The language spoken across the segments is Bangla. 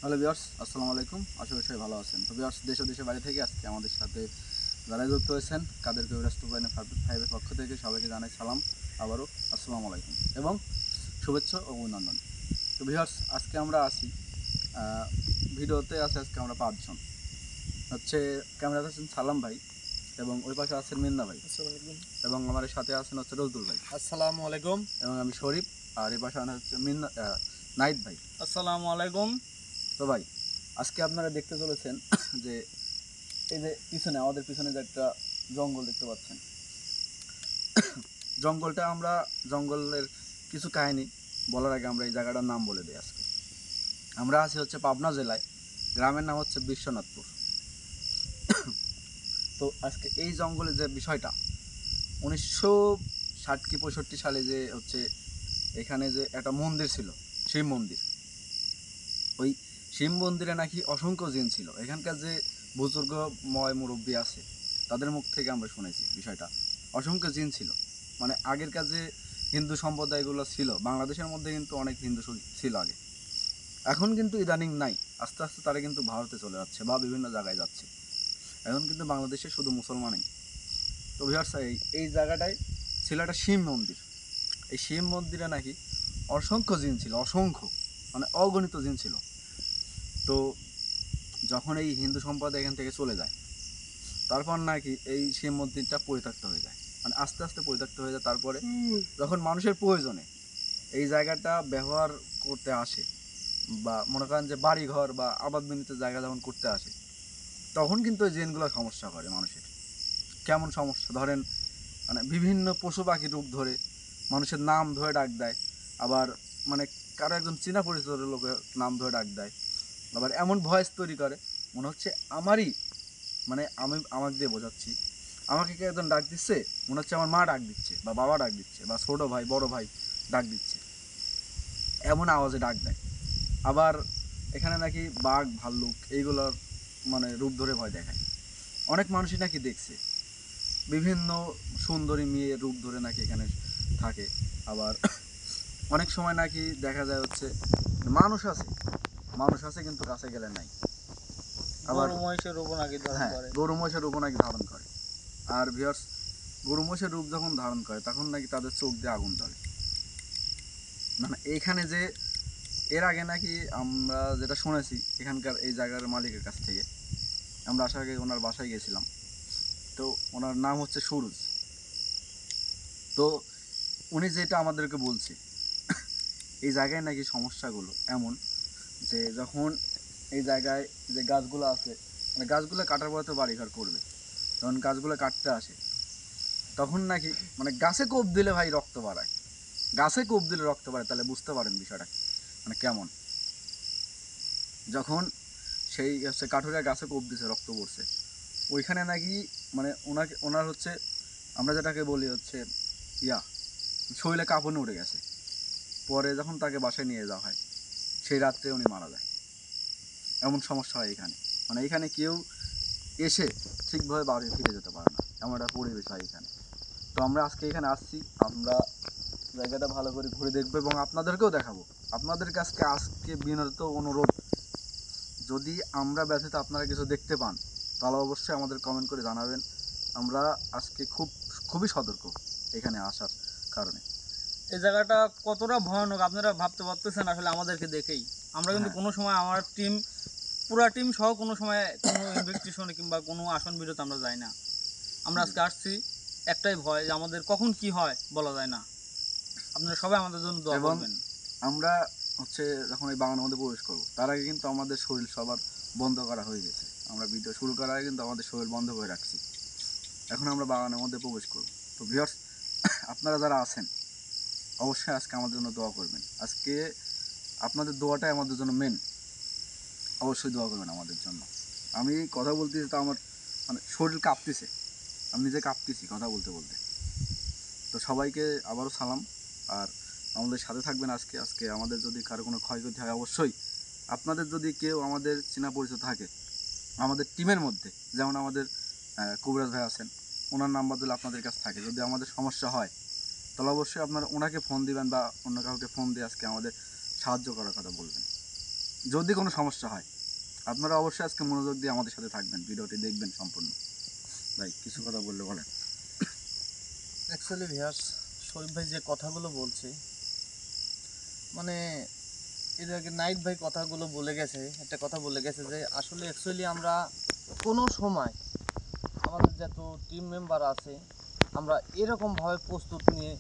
হ্যালো ভিউয়ার্স, আসসালামু আলাইকুম। আশা করি সবাই ভালো আছেন। তো ভিউয়ার্স, দেশ ও দেশের বাইরে থেকে আজকে আমাদের সাথে যারা যুক্ত হয়েছেন কাদেরকে রাষ্ট্রবাহিনী ফাইভের পক্ষ থেকে সবাইকে জানাই সালাম, আবারও আসসালামু আলাইকুম এবং শুভেচ্ছা ও অভিনন্দন। তো ভিউয়ার্স, আজকে আমরা আসি ভিডিওতে আছে আজকে আমরা 5 জন। হচ্ছে ক্যামেরাতে আছেন সালাম ভাই এবং ওই পাশে আছেন মিন্না ভাই এবং আমার সাথে আছেন হচ্ছে রজদুল ভাই। আসসালামু আলাইকুম। এবং আমি শরীফ, আর এই পাশে হচ্ছে নাইদ ভাই। আসসালামু আলাইকুম। তো ভাই, আজকে আপনারা দেখতে চলেছেন যে এই যে পিছনে আমাদের পিছনে যে একটা জঙ্গল দেখতে পাচ্ছেন, জঙ্গলটা আমরা জঙ্গলের কিছু কাহিনী বলার আগে আমরা এই জায়গাটার নাম বলে দিই। আজকে আমরা আছি হচ্ছে পাবনা জেলায়, গ্রামের নাম হচ্ছে বিশ্বনাথপুর। তো আজকে এই জঙ্গলের যে বিষয়টা 1960 কি 65 সালে যে হচ্ছে এখানে যে একটা মন্দির ছিল, শিব মন্দির, ওই শিব মন্দিরে নাকি অসংখ্য জিন ছিল। এখানকার যে বুজুর্গময় মুরব্বী আছে তাদের মুখ থেকে আমরা শুনেছি বিষয়টা, অসংখ্য জিন ছিল। মানে আগেরকার যে হিন্দু সম্প্রদায়গুলো ছিল বাংলাদেশের মধ্যে, কিন্তু অনেক হিন্দু ছিল আগে, এখন কিন্তু ইদানিং নাই। আস্তে আস্তে তারা কিন্তু ভারতে চলে যাচ্ছে বা বিভিন্ন জায়গায় যাচ্ছে। এখন কিন্তু বাংলাদেশে শুধু মুসলমানই। তো ভিউয়ার্স, এই জায়গাটায় ছিল একটা শিব মন্দির। এই শিব মন্দিরে নাকি অসংখ্য জিন ছিল, অসংখ্য, মানে অগণিত জিন ছিল। তো যখন এই হিন্দু সম্প্রদায় এখান থেকে চলে যায়, তারপর নাকি এই শিব মন্দিরটা পরিত্যক্ত হয়ে যায়, মানে আস্তে আস্তে পরিত্যক্ত হয়ে যায়। তারপরে যখন মানুষের প্রয়োজনে এই জায়গাটা ব্যবহার করতে আসে, বা মনে করেন যে বাড়ি ঘর বা আবাদ বিনিত জায়গা যখন করতে আসে, তখন কিন্তু ওই জিনগুলো সমস্যা করে মানুষের। কেমন সমস্যা? ধরেন, মানে বিভিন্ন পশু পাখি রূপ ধরে মানুষের নাম ধরে ডাক দেয়, আবার মানে কারো একজন চীনা পরিচিত লোকের নাম ধরে ডাক দেয়, আবার এমন ভয়েস তৈরি করে মনে হচ্ছে আমারই, মানে আমাকে দিয়ে বোঝাচ্ছি, আমাকে কে একজন ডাক দিচ্ছে, মনে হচ্ছে আমার মা ডাক দিচ্ছে বা বাবা ডাক দিচ্ছে বা ছোটো ভাই বড় ভাই ডাক দিচ্ছে, এমন আওয়াজে ডাক দেয়। আবার এখানে নাকি বাঘ ভাল্লুক এইগুলোর মানে রূপ ধরে ভয় দেখায়। অনেক মানুষই নাকি দেখছে বিভিন্ন সুন্দরী মেয়ের রূপ ধরে নাকি এখানে থাকে। আবার অনেক সময় নাকি দেখা যায় হচ্ছে মানুষ আছে কিন্তু কাছে গেলে নাই। আবার গরু মহিষের রূপ নাকি ধারণ করে। গরু মহিষের রূপও নাকি ধারণ করে। আর ভিউয়ার্স, গরু মহিষের রূপ যখন ধারণ করে তখন নাকি তাদের চোখ দিয়ে আগুন জ্বলে। মানে এইখানে যে এর আগে নাকি আমরা যেটা শুনেছি এখানকার এই জায়গার মালিকের কাছ থেকে, আমরা আসার আগে ওনার বাসায় গেছিলাম। তো ওনার নাম হচ্ছে সুরজ। তো উনি যেটা আমাদেরকে বলছে, এই জায়গায় নাকি সমস্যাগুলো এমন যে যখন এই জায়গায় যে গাছগুলো আছে, মানে গাছগুলো কাটার পরে তো বাড়িঘর করবে, যখন গাছগুলো কাটতে আসে তখন নাকি মানে গাছে কোপ দিলে ভাই রক্ত বাড়ায়, গাছে কোপ দিলে রক্ত বাড়ায়। তাহলে বুঝতে পারেন বিষয়টা মানে কেমন। যখন সেই হচ্ছে কাঠুরিয়া গাছে কোপ দিছে, রক্ত পড়ছে, ওইখানে নাকি মানে ওনার হচ্ছে আমরা যেটাকে বলি হচ্ছে ইয়া শরীরে কাঁপুনি উঠে গেছে। পরে যখন তাকে বাসায় নিয়ে যাওয়া হয় সেই রাত্রে উনি মারা যায়। এমন সমস্যা হয় এখানে, মানে এখানে কেউ এসে ঠিকভাবে বাড়ি ফিরে যেতে পারে না, এমন একটা পরিবেশ হয় এখানে। তো আমরা আজকে এখানে আসছি, আমরা জায়গাটা ভালো করে ঘুরে দেখবো এবং আপনাদেরকেও দেখাবো। আপনাদের কাছকে আজকে বিনীত অনুরোধ, যদি আমরা ব্যথিত আপনারা কিছু দেখতে পান তাহলে অবশ্যই আমাদের কমেন্ট করে জানাবেন। আমরা আজকে খুবই সতর্ক এখানে আসার কারণে। এই জায়গাটা কতটা ভয়ানক আপনারা ভাবতে পারতেছেন আসলে আমাদেরকে দেখেই। আমরা কিন্তু হ্যাঁ, কোনো সময় আমার পুরা টিম সহ কোনো সময় কোনো ইনভেস্টিগেশনে কিংবা কোনো আসন বিরতি আমরা যাই না। আমরা জি আজকে আসছি একটাই ভয় যে আমাদের কখন কি হয় বলা যায় না। আপনারা সবাই আমাদের জন্য দোয়া এবং করবেন। আমরা হচ্ছে যখন এই বাগানের মধ্যে প্রবেশ করবো তার আগে কিন্তু আমাদের শরীর সবার বন্ধ করা হয়ে গেছে। আমরা ভিডিও শুরু করার আগে কিন্তু আমাদের শরীর বন্ধ করে রাখছি। এখন আমরা বাগানের মধ্যে প্রবেশ করব। তো ভিউয়ার্স, আপনারা যারা আছেন অবশ্যই আজকে আমাদের জন্য দোয়া করবেন। আজকে আপনাদের দোয়াটাই আমাদের জন্য মেন, অবশ্যই দোয়া করবেন আমাদের জন্য। আমি কথা বলতেছি তো আমার মানে শরীর কাঁপতেছে, আমি নিজে কাঁপতেছি কথা বলতে বলতে। তো সবাইকে আবারও সালাম, আর আমাদের সাথে থাকবেন। আজকে আমাদের যদি কারো কোনো ক্ষয়ক্ষতি হয় অবশ্যই আপনাদের যদি কেউ আমাদের চেনা পরিচিত থাকে আমাদের টিমের মধ্যে, যেমন আমাদের কবিরাজ ভাই আছেন, ওনার নাম্বার দিলে আপনাদের কাছে থাকে, যদি আমাদের সমস্যা হয় তাহলে অবশ্যই আপনারা ওনাকে ফোন দিবেন বা অন্য কাউকে ফোন দিয়ে আজকে আমাদের সাহায্য করার কথা বলবেন। যদি কোনো সমস্যা হয় আপনারা অবশ্যই আজকে মনোযোগ দিয়ে আমাদের সাথে থাকবেন, ভিডিওটি দেখবেন সম্পূর্ণ। ভাই কিছু কথা বললে বলেন। অ্যাকচুয়ালি ভিউয়ার্স, শরীফ ভাই যে কথাগুলো বলছে, মানে এর আগে নাইট ভাই কথাগুলো বলে গেছে, একটা কথা বলে গেছে যে আসলে অ্যাকচুয়ালি আমরা কোনো সময় আমাদের যত টিম মেম্বার আছে আমরা এরকমভাবে প্রস্তুত নিয়ে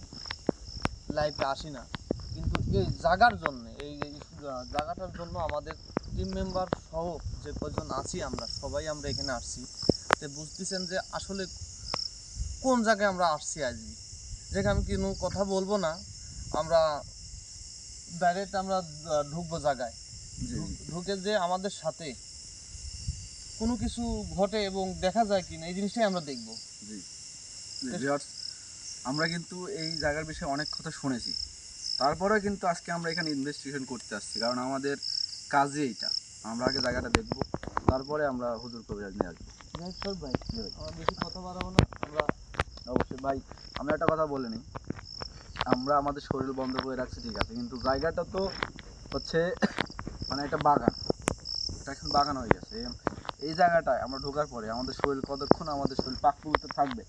লাইভে আসি না, কিন্তু এই জায়গার জন্য এই জায়গাটার জন্য আমাদের টিম মেম্বার সহ যে কজন আছি আমরা সবাই আমরা এখানে আসছি। তো বুঝতেছেন যে আসলে কোন জায়গায় আমরা আসছি আজকে, যেখানে আমি কোনো কথা বলবো না, আমরা ডাইরেক্ট আমরা ঢুকবো জায়গায়, জি ঢুকে যে আমাদের সাথে কোনো কিছু ঘটে এবং দেখা যায় কিনা এই জিনিসটাই আমরা দেখবো। জি ভিউয়ার্স, আমরা কিন্তু এই জায়গার বিষয়ে অনেক কথা শুনেছি, তারপরেও কিন্তু আজকে আমরা এখানে ইনভেস্টিগেশন করতে আসছি, কারণ আমাদের কাজই এইটা। আমরা আগে জায়গাটা দেখব, তারপরে আমরা হুজুর কবিরাজ নিয়ে আসবো। সর ভাই, জি ভাই, আমরা বেশি কথা বাড়াবো না, আমরা অবশ্যই ভাই। আমি একটা কথা বলে নিই, আমরা আমাদের শরীর বন্ধ করে রাখছি ঠিক আছে, কিন্তু জায়গাটা তো হচ্ছে মানে একটা বাগান, এটা এখন বাগান হয়ে গেছে। এই জায়গাটায় আমরা ঢোকার পরে আমাদের শরীর কতক্ষণ আমাদের শরীর পাক পবিত্র থাকবে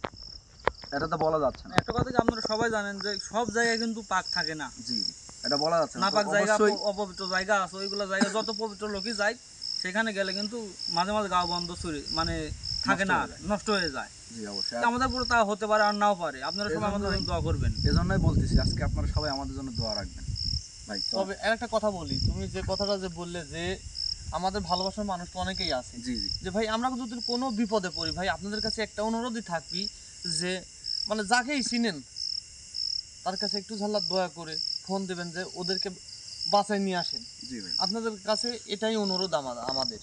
এটা তো বলা যাচ্ছে না। একটা কথা কি আপনারা সবাই জানেন যে সব জায়গায় কিন্তু পাক থাকে না, জি জি, এটা বলা যাচ্ছে না। না তো পাক জায়গা, অবশ্যই অপবিত্র জায়গা আছে, ওইগুলো জায়গা যত পবিত্র লোকই যায় সেখানে গেলে কিন্তু মাঝে মাঝে গা বন্ধ চুরি মানে থাকে নষ্ট না, হয়ে যায়। নষ্ট হয়ে যায়। জি অবশ্যই, তো আমাদের পুরো তা হতে পারে আর নাও পারে, আপনারা সবাই আমাদের জন্য দোয়া করবেন। এজন্যই বলতেছি আজকে আপনারা সবাই আমাদের জন্য দোয়া রাখবেন ভাই। তবে একটা কথা বলি, তুমি যে কথাটা যে বললে যে আমাদের ভালোবাসার মানুষ তো অনেকেই আছে, জি জি, যে ভাই আমরা যদি কোনো বিপদে পড়ি ভাই আপনাদের কাছে একটা অনুরোধই থাকবি যে মানে যাকেই চিনেন তার কাছে একটু ঝাল্লা দয়া করে ফোন দেবেন যে ওদেরকে বাঁচায় নিয়ে আসেন। জি ভাই, আপনাদের কাছে এটাই অনুরোধ আমাদের।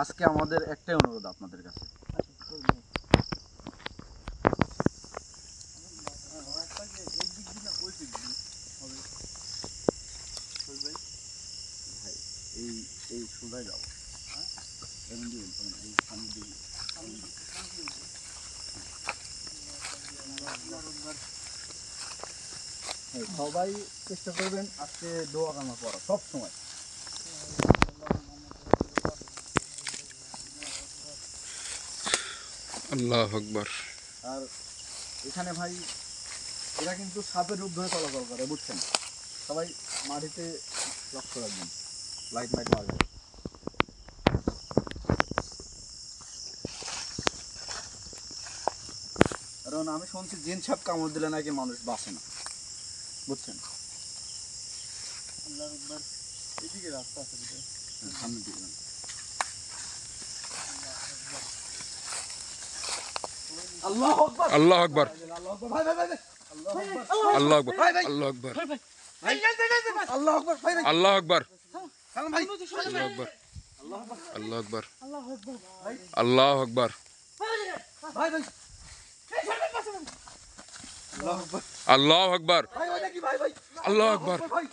আজকে আমাদের একটাই অনুরোধ আপনাদের কাছে। এই এই সোজাই যাবো, এই সামনের দিকে। হ্যাঁ, সবাই চেষ্টা করবেন আজকে দোয়া কামনা করা সব সময়। আল্লাহু আকবার। আর এখানে ভাই এরা কিন্তু সাপের রূপ ধরে চলাচল করে, বুঝছেন? সবাই মাটিতে লক্ষ্য রাখবেন, লাইট মাইট মারবেন। কারণ আমি শুনছি জিন সাপ কামড় দিলে নাকি মানুষ বাঁচে না, বুঝছেন? এদিকে রাস্তা আছে সামনের দিকে যান। আল্লাহু আকবার, আল্লাহু আকবার, আল্লাহু আকবার, ভাই ভাই ভাই ভাই, আল্লাহু আকবার, আল্লাহু আকবার, ভাই ভাই, আল্লাহু আকবার, আল্লাহু আকবার, ভাই ভাই, আল্লাহু আকবার, সালাম ভাই, আল্লাহু আকবার, আল্লাহু আকবার, আল্লাহু আকবার, আল্লাহু আকবার, আল্লাহু আকবার, ভাই ভাই, আল্লাহু আকবার, আল্লাহু আকবার, ভাই ভাই দেখি, ভাই ভাই, আল্লাহু আকবার, ভাই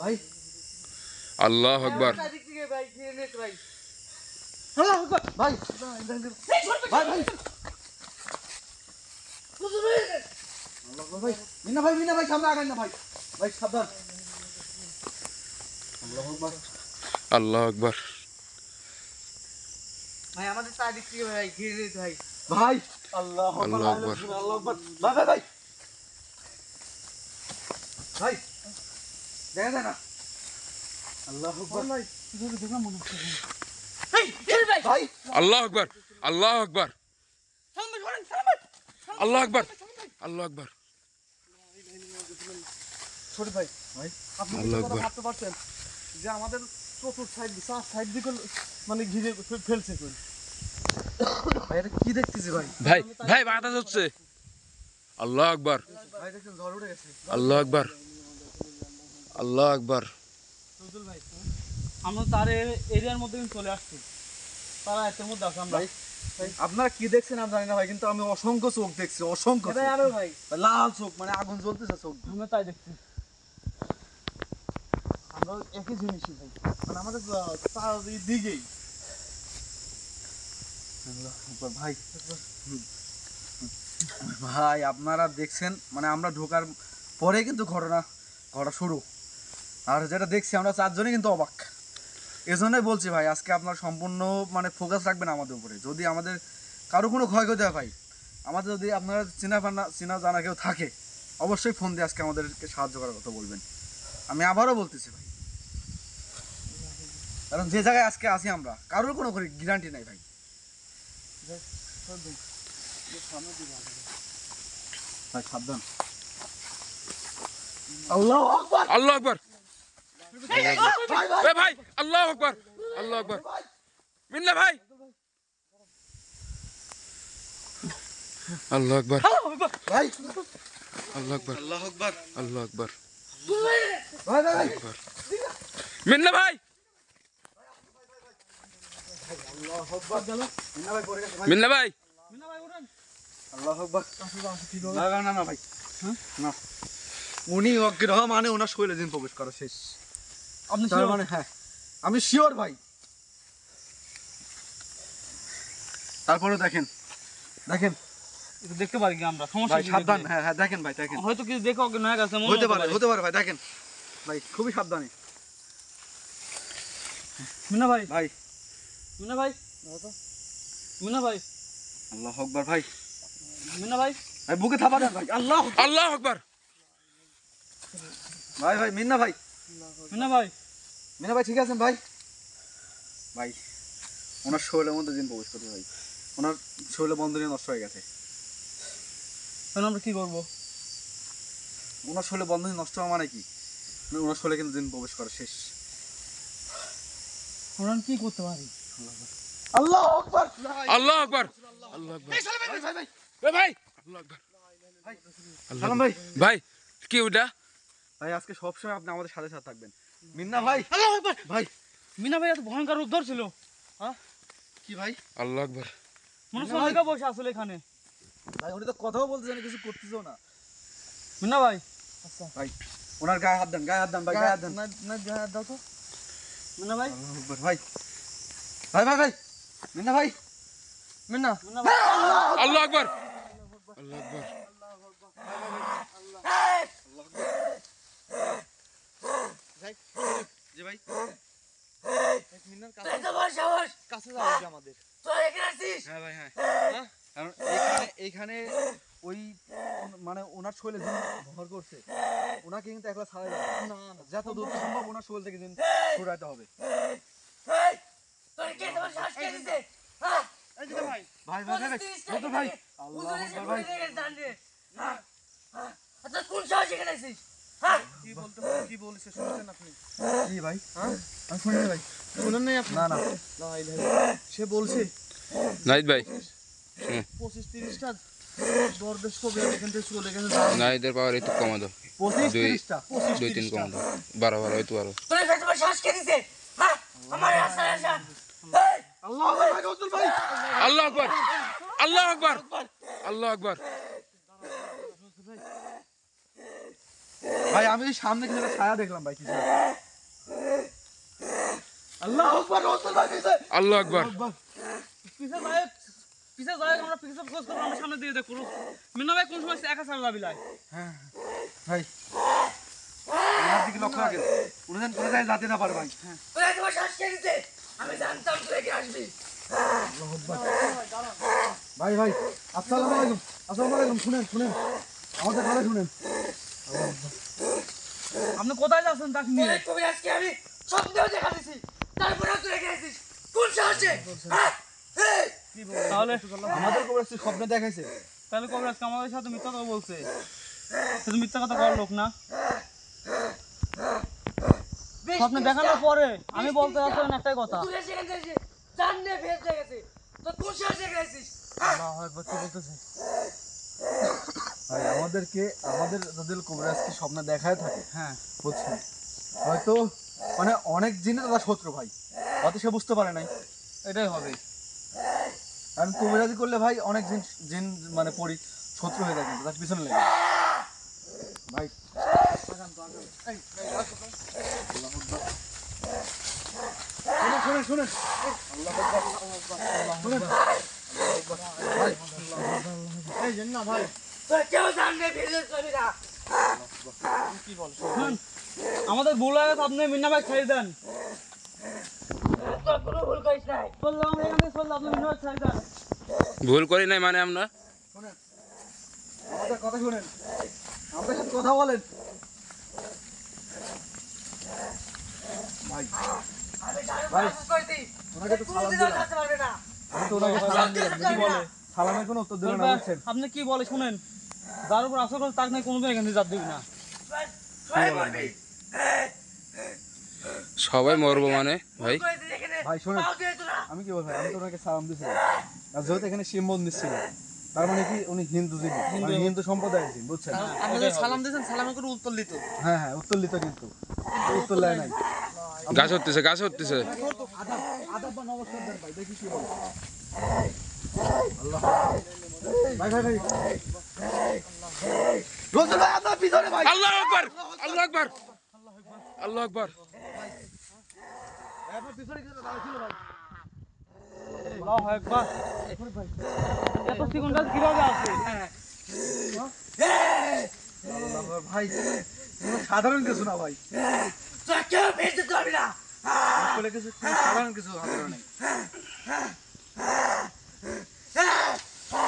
ভাই, আল্লাহু আকবার, ভাই ভাই আল্লাহু আকবার, ভাই ভাই ভাই, আল্লাহু আকবার, ভাই মিনা ভাই সামনে আগান না ভাই, ভাই সাবধান, আল্লাহু আকবার, আল্লাহু আকবার, ভাই আমাদের চারিদিক থেকে ভাই ঘিরে নিতে ভাই। ভাই আল্লাহু আকবার, আল্লাহু আকবার, আল্লাহু আকবার, ভাই ভাই ভাই, ভাই দেখা যায় না, আল্লাহু আকবার, ভাই যদি দেখলাম মনে হচ্ছে ভাই আল্লাহু আকবার, আল্লাহু আকবার, আল্লাহু আকবার, আল্লাহু আকবার, ছোট ভাই, ভাই আপনি আল্লাহু একটা কথা আকবার। ভাবতে পারছেন যে আমাদের চতুর্থ সাইড দিকে মানে ঘিরে ফেলছে কই? ভাই এটা কি দেখতেছি ভাই, ভাই ভাই বাতাস হচ্ছে। আল্লাহু আকবার, ভাই দেখছেন ঝড় উঠে গেছে, আল্লাহু আকবার, আল্লাহু আকবার, সুজল ভাই, আমরা তার এরিয়ার মধ্যে কিন্তু চলে আসছি, তারা এর মধ্যে আছে আমরা। ভাই আপনারা কি দেখছেন আমি জানি না ভাই, কিন্তু আমি অসংখ্য চোখ দেখছি, অসংখ্য এটাই চোখ। আরো ভাই, লাল চোখ, মানে আগুন জ্বলতেছে চোখ দিয়ে। আমরা তাই দেখছি। আমরা একই জিনিসই ভাই, মানে আমাদের দিকেই ভাই ভাই আপনারা দেখছেন, মানে আমরা ঢোকার পরে কিন্তু ঘটনা করা শুরু। আর যেটা দেখছি আমরা চারজনই কিন্তু অবাক। এজন্যই বলছি ভাই, আজকে আপনার সম্পূর্ণ মানে ফোকাস রাখবেন আমাদের উপরে। যদি আমাদের কারো কোনো ক্ষয়ক্ষতি হয় ভাই, আমাদের যদি আপনারা চেনা জানা কেউ থাকে, অবশ্যই ফোন দিয়ে আজকে আমাদেরকে সাহায্য করার কথা বলবেন। আমি আবারও বলতেছি ভাই, কারণ যে জায়গায় আজকে আছি আমরা, কারোর কোনো গ্যারান্টি নাই ভাই। ভাই সাবধান। আল্লাহু আকবার, আল্লাহ আকবার। এ ভাই, আল্লাহ আকবার, আল্লাহ আকবার। মিন্না ভাই, আল্লাহ আকবার, ভাই, আল্লাহ আকবার, আল্লাহু আকবার, আল্লাহ আকবার। ভাই ভাই, মিন্না ভাই, আল্লাহু আকবার। মিন্না ভাই পড়ে গেছে ভাই। মিন্না ভাই, মিনা ভাই উঠেন। আল্লাহু আকবার। না ভাই, না, উনি অগ্রহ মানে ওনার শরীরে দিন প্রবেশ করা শেষ। আপনি তার মানে হ্যাঁ, আমি শিওর ভাই। তারপরে দেখেন দেখেন একটু দেখতে পারি কি আমরা? সমস্যা ভাই, কি সাবধান। দেখলে? হ্যাঁ হ্যাঁ, দেখেন ভাই, দেখেন। হয়তো কিছু দেখে অজ্ঞান হয়ে গেছে, মনে হতে পারে ভাই, দেখেন ভাই, খুবই সাবধানে মিনা ভাই, ভাই। মিনা ভাই, মিনা ভাই, আল্লাহু আকবার ভাই। মিনা ভাই, ভাই বুকে থাপা দেন ভাই। আল্লাহ আল্লাহ আকবার। ভাই ভাই, মিন্না ভাই, মিনা ভাই, মিনা ভাই ঠিক আছেন ভাই? ভাই ওনার শরীরের মধ্যে দিন প্রবেশ করবে ভাই, ওনার শরীরে বন্ধনী নষ্ট হয়ে গেছে। তাহলে আমরা কি করবো? ওনার শরীরে বন্ধনী নষ্ট হওয়া মানে কি? ওনার শরীরে কিন্তু দিন প্রবেশ করা শেষ। আমরা কি করতে পারি? আল্লাহু আকবার, আল্লাহ আকবার, আল্লাহ আকবার। ভাই ভাই ভাই, এ ভাই, আল্লাহ আকবার, ভাই আল্লাহ সালাম আকবার। ভাই। ভাই কি ওটা? ভাই আজকে সবসময় আপনি আমাদের সাথে সাথে থাকবেন। মিন্না ভাই, আল্লাহু আকবার। ভাই মিনা ভাই এত ভয়ঙ্কর রূপ ধরছিল, কি ভাই? আল্লাহ আকবার। মনে হচ্ছে অনেকে বসে আসলে এখানে। ভাই উনি তো কথাও বলতে জানে, কিছু করতেছেও না। মিনা ভাই, ভাই ওনার গায়ে হাত দেন, গায়ে হাত দেন ভাই, গায়ে হাত দেন। না গায়ে দাও তো। মিনা ভাই, আল্লাহু আকবার ভাই, ভাই ভাই ভাই, মিন্না ভাই, মিনা মিনা ভাই, আল্লাহ আকবার, আল্লাহ আকবার। জি ভাই। মিনার কাছে কাছে যাও যে আমাদের। হ্যাঁ ভাই, হ্যাঁ, কারণ এইখানে ওই মানে ওনার শরীরে দিন ভর করছে, ওনাকে কিন্তু একলা ছাড়া যাবে না, যত দূর সম্ভব ওনার শরীর থেকে দিন ছড়াইতে হবে। ভাই ভাই ভাই ভাই, বলতো ভাই, আল্লাহু আকবার ভাই। কি বলছে শুনছেন আপনি? কি ভাই? আমি শুনিনি ভাই। শুনেন নাই আপনি? না না, সে বলছে নাহিদ ভাই, 25-30টা দরবেশ কবে এখান থেকে চলে গেছে। নাহিদের পাওয়ার একটু কমা দাও। 25-30টা। 2-3 কমা দাও। 12 হয়তো আরো। আল্লাহু আকবার ভাই, রসুল ভাই। আল্লাহ আকবার, আল্লাহ আকবার, আল্লাহ আকবার। ভাই আমি সামনে কিছু একটা ছায়া দেখলাম ভাই, কিছু আল্লাহু আকবার, রসুল ভাই পিছে। আল্লাহ আকবার। পিছে যায়, পিছে যায়, আমরা পিছে খোঁজ করবো, আমরা সামনে দিয়ে দেখবো। মিনা ভাই কোন সময় একা ছাড়া যাবি লাই? হ্যাঁ ভাই, ওনার দিকে লক্ষ্য রাখেন, উনি যেন কোথায় যায় যেতে না পারে ভাই। হ্যাঁ ভাই ভাই, আসসালামু আলাইকুম, আসসালামু আলাইকুম। শুনেন শুনেন, আমাদের কথা শুনেন। আপনি কোথায় যাচ্ছেন তাকে নিয়ে? তাহলে আমাদের কবর স্বপ্নে দেখাইছে। তাহলে কবে আজকে আমাদের সাথে মিথ্যা কথা বলছে? সে তো মিথ্যা কথা করার লোক না। স্বপ্নে দেখানোর পরে আমি বলতে আসলাম একটাই কথা, আল্লাহু আকবার, কি বলতেছে? ভাই আমাদের যদি কবিরাজকে স্বপ্নে দেখায় থাকে, হ্যাঁ বুঝছেন, হয়তো মানে অনেক জিনিস তারা শত্রু ভাই, হয়তো সে বুঝতে পারে নাই। এটাই হবে। কারণ কবিরাজি করলে ভাই অনেক জিন মানে শত্রু হয়ে যায়, কিন্তু তার পিছনে লেগে ভাই। শুনেন শুনেন, এই জান না ভাই, কেউ জানবে ভিডিও ছবিটা কি বল শুনুন, আমাদের ভুল হয়ে গেছে, আপনি মিন্না ভাই ছেড়ে দেন। বললাম আমরা এখান থেকে চললাম, আপনি মিন্না ভাই ছেড়ে দেন। ভুল করি নাই মানে আমরা আমাদের কথা শুনেন, আমাদের সাথে কথা বলেন। ভাই ভাই ওনাকে তো সালাম দিলাম, আমি তো ওনাকে সালাম দিলাম, কি বলে সালামের কোনো উত্তর দিলেন না বলছেন। আপনি কি বলে শুনেন, যার উপর আশা করে তাকে নাই কোনোদিন এখান থেকে জাত দিবি না। সবাই মরবো মানে ভাই ভাই শোনেন, আমি কি বল ভাই, আমি তো ওনাকে সালাম দিয়েছিলাম, আর যেহেতু এখানে শিব মন্দির ছিল, তার মানে কি উনি হিন্দু যিনি, মানে হিন্দু সম্প্রদায়ের যিনি, বুঝছেন। আপনি যে সালাম দিয়েছেন সালামের করে উত্তর দিত হ্যাঁ হ্যাঁ উত্তর লিত, কিন্তু উত্তর লেয় নাই। গাছ হতেছে গাছ হতেছে আদাব আদাব বা নমস্কার দেন ভাই, দেখি কি বলে। আল্লাহ ভাই ভাই ভাই রসুল ভাই আপনার পিছনে ভাই। আল্লাহ আকবার আল্লাহ আকবার আল্লাহ আকবার আপনার পিছনে কি দাঁড়িয়েছিল ভাই? আল্লাহু আকবার। এত চিকন গাছ কিভাবে আছে? আল্লাহ ভাই কোনো সাধারণ কিছু না ভাই, আসলে কিছু কোনো সাধারণ কিছু সাধারণ নেই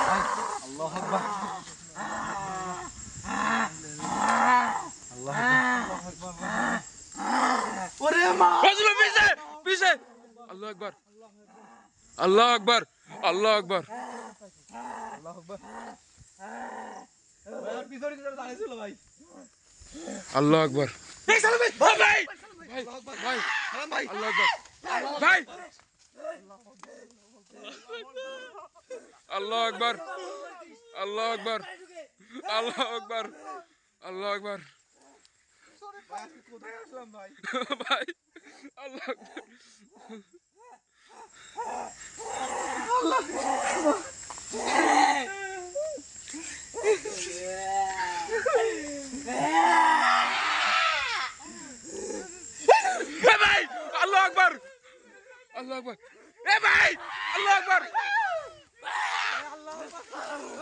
ভাই। আল্লাহ আকবার আল্লাহ আকবার। ওরে মা রাসূল পিছে পিছে আল্লাহ আকবার আল্লাহ আকবার আল্লাহ আকবার আল্লাহ আকবার। ভাই আর পিছনে কি দাঁড়িয়েছিল ভাই? আল্লাহ আকবার এই সালাম ভাই ভাই ভাই ভাই সালাম ভাই। আল্লাহ আকবার ভাই আল্লাহ আকবার আল্লাহ আকবার আল্লাহ আকবার আল্লাহ আকবার ভাই আজকে কোথায় আসলাম ভাই? ভাই আল্লাহ আকবার এ ভাই আল্লাহ আকবার আল্লাহ আকবার এ ভাই আল্লাহ আকবার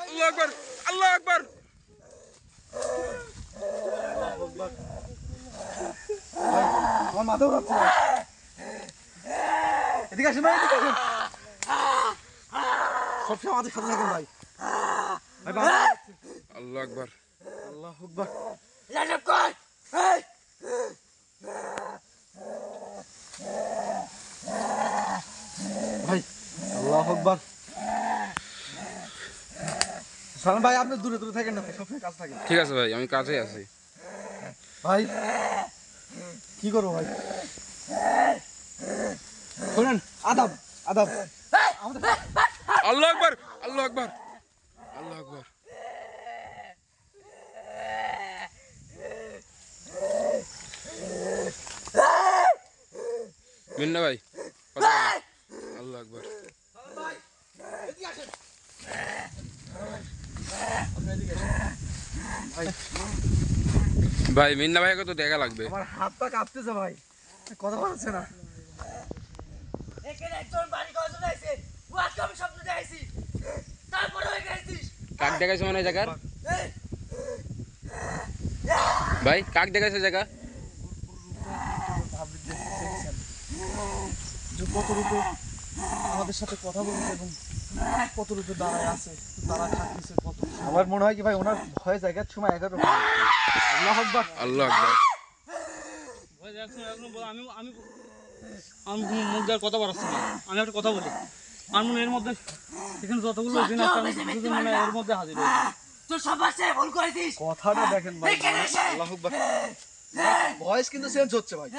আল্লাহ আকবার আল্লাহ আকবার আমার মাথা ঘুরাচ্ছে ভাই। এদিকে আসেন ভাই, এদিকে আসেন। সবসময় আমাদের সাথে থাকেন ভাই। ভাই বাবা। আল্লাহ আকবার আল্লাহ আকবার। ভাই আল্লাহ আকবার। সালাম ভাই আপনি দূরে দূরে থাকেন না ভাই, সবসময় কাছে থাকেন ঠিক আছে ভাই আমি কাছেই আছি ভাই। কি করবো ভাই? শোনেন আদাব আদাব। আল্লাহ আকবার আল্লাহ আকবার আল্লাহ আকবার মিন্না ভাই কথা বলেন। আল্লাহ আকবার ভাই মিন্না ভাইকে তো দেখা লাগবে আমার হাত পা কাঁপতেছে ভাই, কথা বলছে না। এখানে একজন বাড়ি কজন আইছে, ও আজকে আমি স্বপ্ন দেখাইছি, তারপরে হয়ে গেছিস। কাক দেখাইছে মানে জায়গার ভাই কাক দেখাইছে জায়গা যে কত রূপে আমাদের সাথে কথা বলছে এবং কত রূপে দাঁড়ায় আছে, তারা থাকতেছে কত। আমার মনে হয় কি ভাই ওনার ভয় জায়গার সময় 11 আল্লাহ আকবার আল্লাহ আকবার ভয় যাচ্ছে না, এখন বল, আমি আমি আমি কোনো মুখ দেওয়ার কথা বাড়াচ্ছি না। আমি একটা কথা বলি, আমার মনে হয় এর মধ্যে এখানে যতগুলো দিন আছে আমি দুজন মনে হয় এর মধ্যে হাজির হয়েছি। তুই সবার চেয়ে ভুল করেছিস। কথাটা দেখেন ভাই। এখানে এসে আল্লাহ আকবার। ভয়েস কিন্তু চেঞ্জ হচ্ছে ভাই,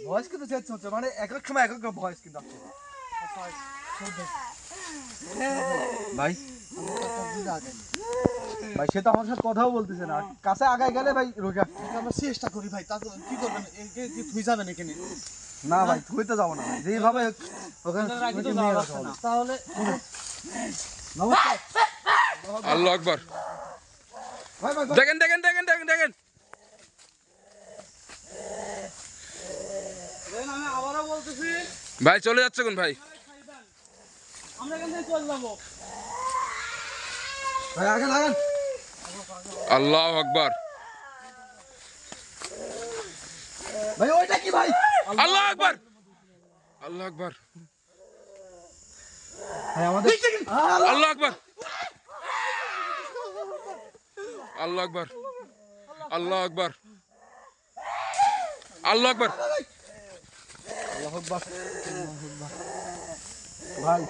ভয়েস কিন্তু চেঞ্জ হচ্ছে, মানে এক এক সময় এক এক ভয়েস কিন্তু আসছে ভাই। ভাই সে তো আমার সাথে কথাও বলতেছে না, কাছে আগায় গেলে ভাই রোগে আসছে। আমরা চেষ্টা করি ভাই, তা কি করবেন? একে কি থুই যাবেন এখানে? না ভাই থুইতে যাবো না ভাই, যেইভাবে ওখানে ওদের আগে তো থুইতে যাওয়া নিয়ে যাচ্ছে আসা না। হবে। তাহলে নমস্কার আল্লাহ আকবার ভাই ভাই ভাই। দেখেন দেখেন দেখেন দেখেন দেখেন দেখেন, আমি আবারও বলতেছি, ভাই চলে যাচ্ছে কোন ভাই আমরা এখান থেকে চলে যাবো। ভাই আগে লাগেন। আল্লাহ আকবার ভাই ওইটা কি ভাই? আল্লাহ আকবার আল্লাহ আকবার ভাই আমাদের আল্লাহ আকবার আল্লাহ আকবার আল্লাহ আকবার আল্লাহ আকবার আল্লাহু আকবার। ভাই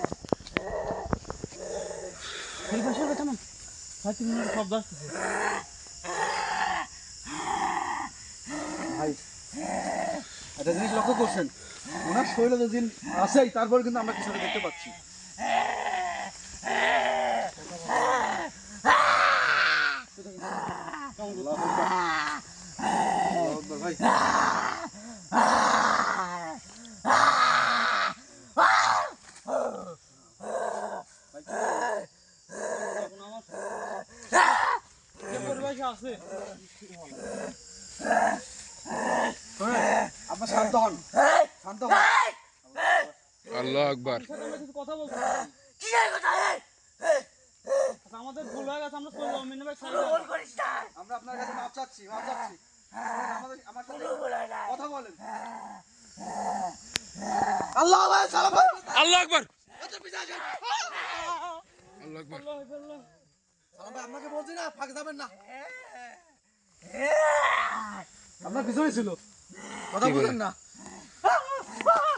এই পাশে ওটা থামান। ভাই তুমি শব্দ আসতেছে। ভাই একটা জিনিস লক্ষ্য করছেন, ওনার শরীরে যে জিন আছেই, তারপর কিন্তু আমরা কিছু একটা দেখতে পাচ্ছি। আল্লাহু আকবার। আল্লাহু আকবার ভাই। এখন আমার যে পরিবেশে আছে শোনেন, আপনার শান্ত হন, শান্ত হন। আল্লাহ আকবার সাথে আমরা কিছু কথা বলতে কিসের কথা? আচ্ছা, আমাদের ভুল হয়ে গেছে, আমরা চলে যাবো মিনু ভাই সাইড ভুল করিস না। আমরা আপনার কাছে মাপ চাচ্ছি, মাপ চাচ্ছি। আমার সাথে ভুল হয় না। কথা বলেন। আল্লাহ ভাই, সালাম ভাই। আল্লাহ আকবার আল্লাহ আকবার সালাম ভাই, আপনাকে বলছি না, ফাঁক যাবেন না। আপনার পিছনে ছিল, কথা কি বলে? বলেন না।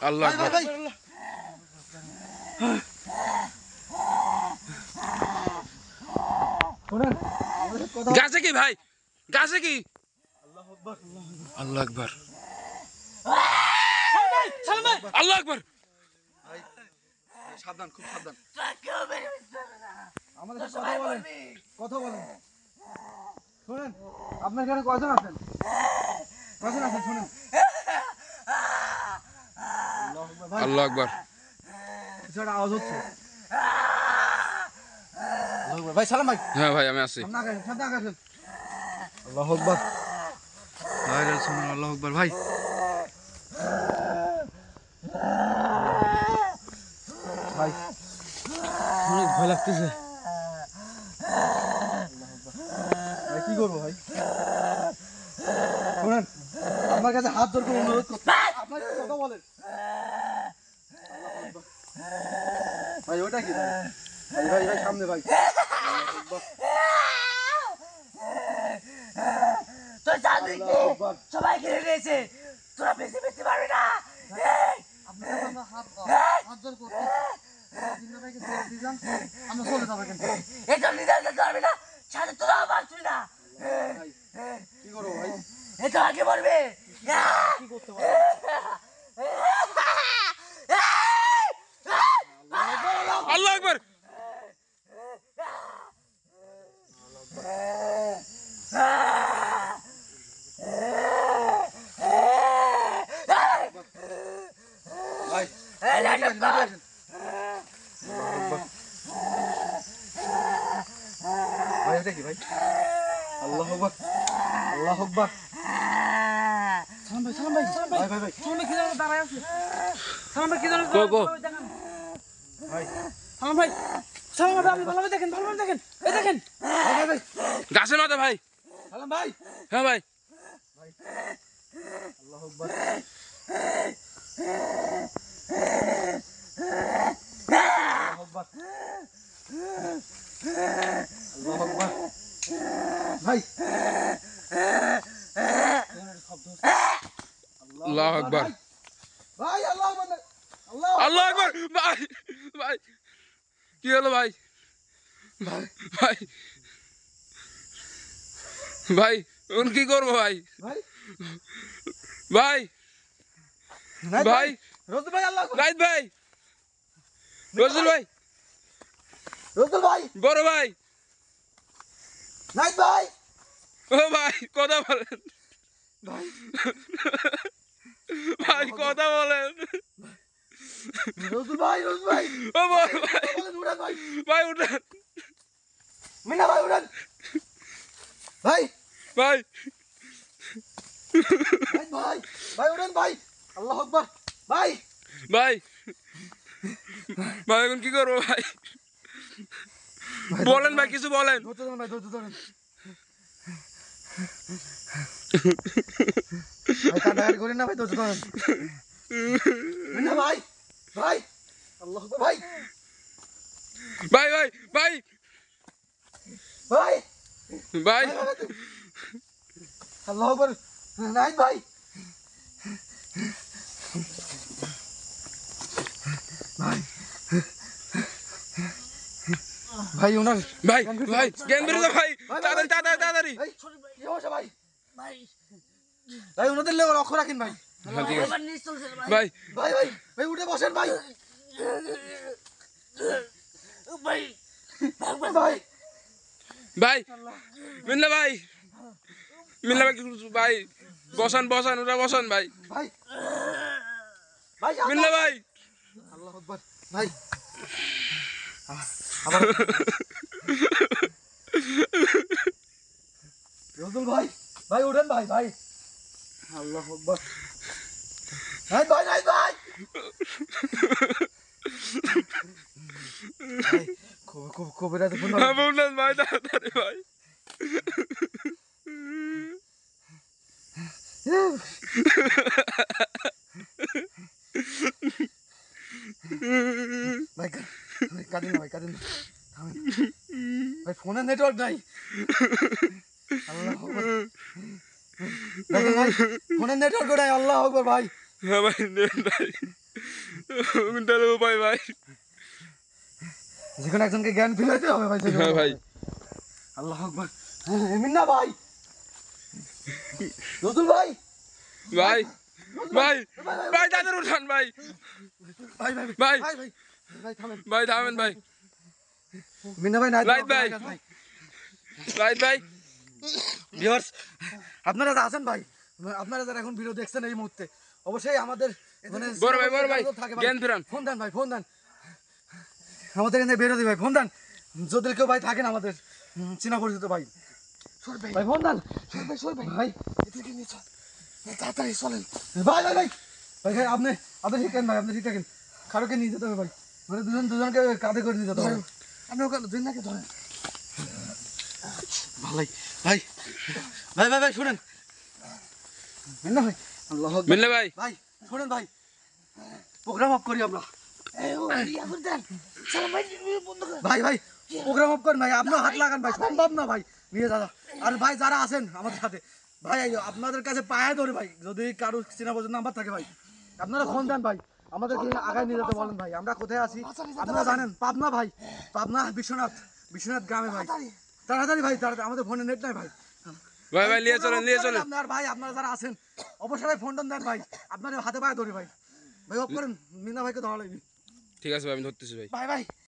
আল্লাহ ভাই, আকবার ভাই, শোনেন, আমাদের সাথে কথা গাছে কি ভাই গাছে কি আল্লাহ আকবার আল্লাহ আকবার ভাই, সাবধান, খুব সাবধান। তোরা কেউ মেরে ফেলতে পারবে না। আমাদের তোরা সাথে সবাই কথা বলেন, মরবি। কথা বলেন। শোনেন, আপনার এখানে কয়জন আছেন? কয়জন আছেন শোনেন। আল্লাহু আকবার ভাই, আল্লাহ আকবার কিছু একটা আওয়াজ হচ্ছে। আল্লাহু আকবার ভাই, সালাম ভাই। হ্যাঁ ভাই আমি আছি সামনে আগান, সামনে আগান। আল্লাহু আকবার। লা ইলাহা ইল্লাল্লাহ, আল্লাহু আকবার ভাই। ভাই অনেক ভয় লাগতেছে। ভাই কি করবো ভাই? শোনেন, আপনার কাছে হাত জোর করে অনুরোধ করছি, আপনার কাছে কথা বলেন। আল্লাহু আকবার। ভাই ওটা কি ভাই? ভাই ভাই ভাই, সামনে ভাই। আল্লাহু আকবার। তোর জাদুকে আল্লাহু আকবার। সবাই ঘিরে নিয়েছে। তোরা বেশি বেশি পারবি না। আপনার কাছে আমরা হাত জোর করছি। জিন্না ভাইকে ছেড়ে দিলাম, আমরা চলে যাবো কিন্তু। এটা নিজে যেতে পারবি না। সাথে তোরাও পারবি না। ভাই কি করবো ভাই? এটা আগে বলবে। কি করতে পারবো? আল্লাহ আকবার ভাই এই লাইট অফ কর। ভাই এটা কি ভাই? আল্লাহু আকবার, আল্লাহু আকবার। সালাম ভাই, সালাম ভাই, সালাম ভাই। ভাই ভাই ভাই, সালাম ভাই কি জানো দাঁড়ায় আছে। সালাম ভাই কি জানো কো, কো। দেখেন। ভাই সালাম ভাই, সালাম ভাই, আপনি ভালোভাবে দেখেন, ভালোভাবে দেখেন। এই দেখেন। ভাই ভাই ভাই, গাছের মাথা ভাই সালাম ভাই। হ্যাঁ ভাই আল্লাহু আকবার। আল্লাহু আকবার। আল্লাহু আকবার। ভাই আল্লাহু আকবার ভাই, আল্লাহু আকবার। আল্লাহু আল্লাহ আকবার ভাই ভাই কি হলো ভাই ভাই ভাই এখন কি করবো ভাই ভাই, ভাই নাইত ভাই রসুল ভাই, আল্লাহু আকবার। রাইত ভাই রসুল ভাই রসুল ভাই, বড় ভাই নাইত ভাই। ও ভাই কথা বলেন ভাই কথা বলেন রসুল ভাই, রসুল ভাই, ও বড় ভাই বলেন উড়ান ভাই। ভাই উঠেন মিনা ভাই উড়ান। ভাই ভাই নাইত ভাই, ভাই উড়ান ভাই। আল্লাহু আকবার। ভাই ভাই ভাই এখন কি করবো ভাই বলেন ভাই কিছু বলেন ধৈর্য ধরেন ভাই, ধৈর্য ধরেন। ভাই আর করেন না ভাই, ধৈর্য ধরেন। মিন্না ভাই, ভাই, আল্লাহু আকবার ভাই, ভাই ভাই ভাই ভাই, ভাই আল্লাহু আকবার, নাইট ভাই, ভাই, ভাই ওনার ভাই ভাই জ্ঞান বেরো ভাই, তাড়াতাড়ি তাড়াতাড়ি তাড়াতাড়ি। ভাই, কি সমস্যা ভাই? ভাই ভাই ওনাদের লক্ষ্য রাখেন ভাই। হ্যাঁ ঠিক আছে এবার নিয়ে চলছে ভাই ভাই ভাই ভাই ভাই উঠে বসেন ভাই। ভাই ভাই ভাই মিন্না ভাই, মিন্না ভাই ভাই বসান বসান ওরা বসান ভাই, ভাই ভাই মিন্না ভাই আল্লাহু আকবার ভাই, আবার রসুল ভাই, ভাই উঠেন ভাই, ভাই আল্লাহু আকবার, ভাই ভাই ভাই ভাই, কবিরাজ ফোন হ্যাঁ বললেন ভাই তাড়াতাড়ি ভাই। ভাই কাঁদিন না ভাই, কাঁদিন না, থামেন। ভাই ফোনে নেটওয়ার্ক নাই, আল্লাহু আকবার, দেখেন ভাই ফোনে নেটওয়ার্ক নাই, আল্লাহু আকবার ভাই, হ্যাঁ ভাই নেন ভাই, তাহলে উপায় ভাই। যেখানে একজনকে জ্ঞান ফিরাইতে হবে ভাই, হ্যাঁ ভাই আল্লাহু আকবার, মিন্না ভাই, রসুল ভাই, ভাই ভাই ভাই তাদের উঠান ভাই, ভাই ভাই ভাই ভাই ভাই ভাই থামেন, ভাই থামেন ভাই, মিন্না ভাই নাই লাইট ভাই। লাইট ভাই ভিউয়ার্স, আপনারা যা আছেন ভাই, আপনারা যারা এখন ভিডিও দেখছেন এই মুহূর্তে, অবশ্যই আমাদের এখানে বড় ভাই থাকে জ্ঞান ফেরান। ফোন দেন ভাই, ফোন দেন আমাদের এখানে বেরোদি ভাই, ফোন দেন যদি কেউ ভাই থাকেন আমাদের চেনা পরিচিত ভাই, ভাই ফোন দেন ভাই, এদিকে নিয়ে চল, তাড়াতাড়ি চলেন ভাই, ভাই ভাই ভাই ভাই আপনি আপনি ঠিক থাকেন ভাই, আপনি ঠিক থাকেন, কারোকে নিয়ে যেতে হবে ভাই, মানে দুজনকে কাঁধে করে নিয়ে যেতে হবে, আপনি ওখানে দুই নাকি ধরেন ভাই, ভাই ভাই ভাই ভাই শুনেন, মিন্না ভাই, আল্লাহু আকবার মিন্না ভাই ভাই, শুনেন ভাই, প্রোগ্রাম অফ করি আমরা, ভাই ভাই প্রোগ্রাম অফ করেন ভাই, আপনিও হাত লাগান ভাই, সম্ভব না ভাই নিয়ে দাদা, আর ভাই যারা আছেন আমাদের সাথে ভাই, আপনাদের কাছে পায়ে ধরে ভাই, যদি কারো চেনা পর্যন্ত নাম্বার থাকে ভাই, আপনারা ফোন দেন ভাই, আমাদেরকে আগায় নিয়ে যেতে বলেন ভাই, আমরা কোথায় আছি আপনারা জানেন, পাবনা ভাই, পাবনা বিশ্বনাথ, বিশ্বনাথ গ্রামে ভাই, তাড়াতাড়ি ভাই, তাড়াতাড়ি, আমাদের ফোনে নেট নাই ভাই, ভাই ভাই নিয়ে চলেন নিয়ে চলেন। আপনার ভাই, আপনারা যারা আছেন অবশ্যই ভাই ফোন দেন ভাই, আপনার হাতে পায়ে ধরি ভাই, ভাই অফ করেন, মিনা ভাইকে ধরা লাগবে, ঠিক আছে ভাই আমি ধরতেছি ভাই। ভাই ভাই